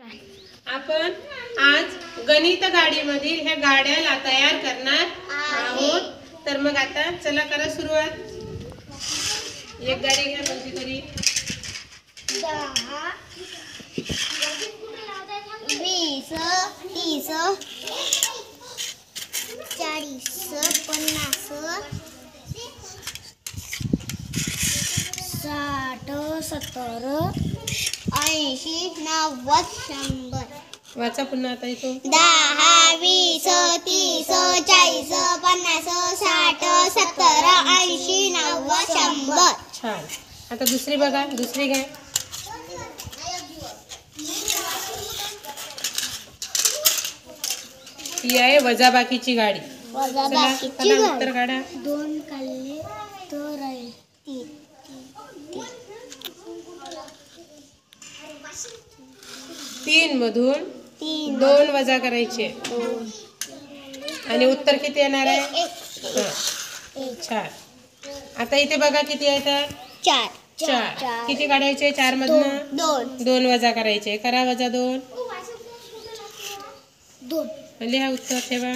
आपण आज गणित गाडीमधील ह्या गाड्याला तयार करणार आहोत। तर मग आता चला करा सुरुवात। एक गाडी घ्या कोणती तरी। 10 20 30 40 50 60 70 80 90 100 वाचा पुन्हा आता इथून। 10 20 30 40 50 60 70 80 90 100 छान। आता दुसरी बघा, दुसरी घ्या। ही आहे वजाबाकीची गाडी। वजाबाकीची गाडी उत्तर काढा। 2 काढले तर आहे 3 मधून 2 वजा करायचे आणि उत्तर किती येणार आहे? छान। आता इथे बघा किती आहेत? 4 किती काढायचे? 4 मधून 2 वजा करायचे। करा वजा 2 लिहा उत्तर ठेवा।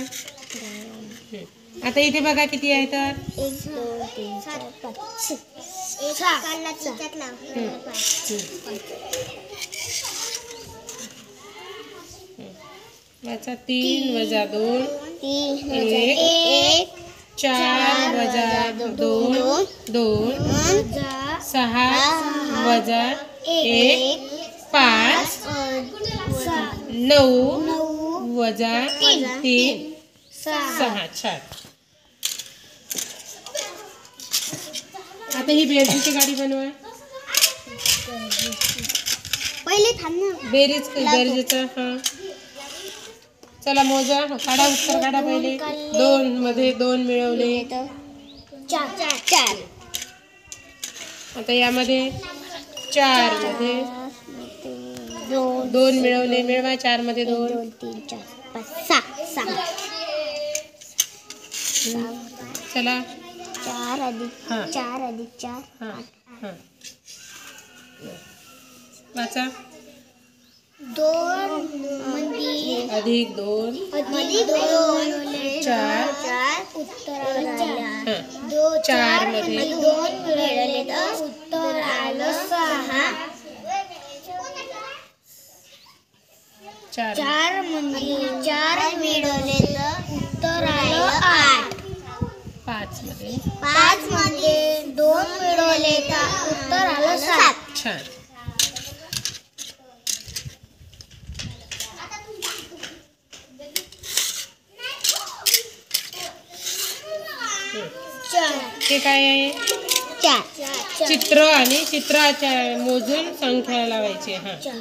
आता इथे बघा किती आहेत? 1 2 3 4 5 6 वाचा 3 वजा 2 1 4 वजा 2 2 6 वजा 1 5 9 वजा 3 6 छान। आता ही बेरजेची गाडी बनवा। पहिले थांब ना। बेरीज बेरजेचं। हां चला मोजा, काढा उत्तर काढा। पहिले 2 मध्ये 2 मिळवले 4 आता यामध्ये 4 मध्ये 2 मिळवले। मिळवा 4 मध्ये 2 3 4 5 6 चला 4 अधिक 4 हां हां वाचा 2 मध्ये अधिक 2 4 उत्तर आलं 4 मध्ये 2 मिळाले तर उत्तर आलं 6 4 मध्ये 4 मिळवले तर उत्तर आलं 8 5 मध्ये 2 मिळवले तर उत्तर आलं 7 छान। हे काय आहे? 4 चित्र आणि चित्राच्या मोजून संख्या लावायची। हां 4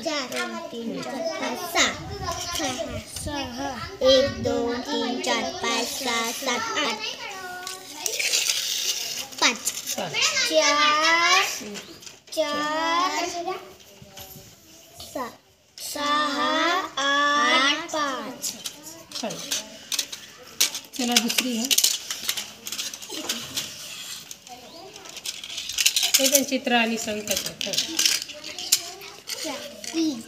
3 4 5 6 1 2 3 4 5 6 7 8 5 4 6 8 5 छान। चला दुसरी आहे। हे पण चित्र आणि संख्याचं। 3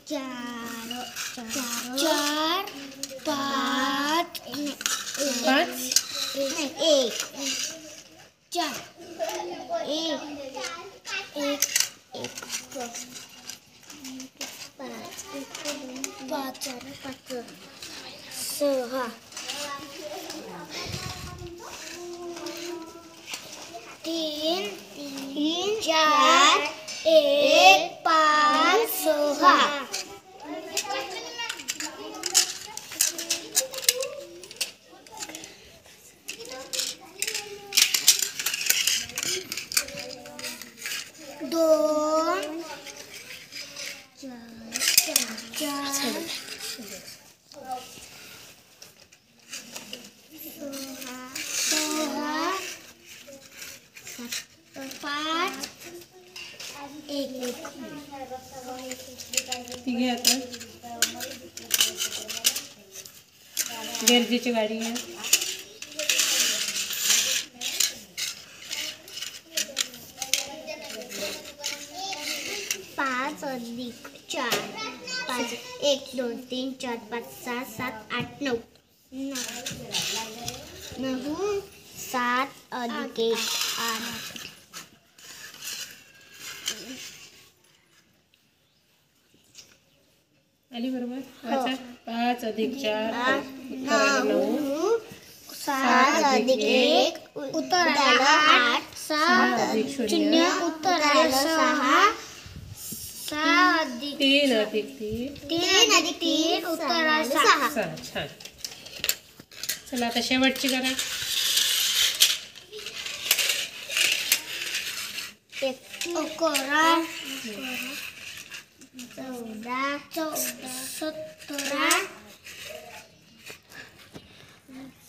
4 5 5 1 4 1 5 6 3 4 1 5 6 2 घे आता बेरजेची गाडी आहे। 5 अधिक 4 5 1 2 3 4 5 6 7 8 9 7 अधिक 1 8 आली बरोबर? वाचा. 5 अधिक 4 9 7 अधिक 1 उत्तर आलं 8 7 अधिक 0 शून्य उत्तर आलं 6 6 अधिक 3 अधिक 3 3 अधिक 3 उत्तर आलं 6 6. छान. चला आता शेवटची करा. 11 14 17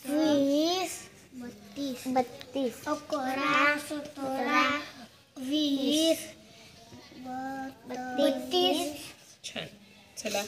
20 32 11 17 20 32 छान. चला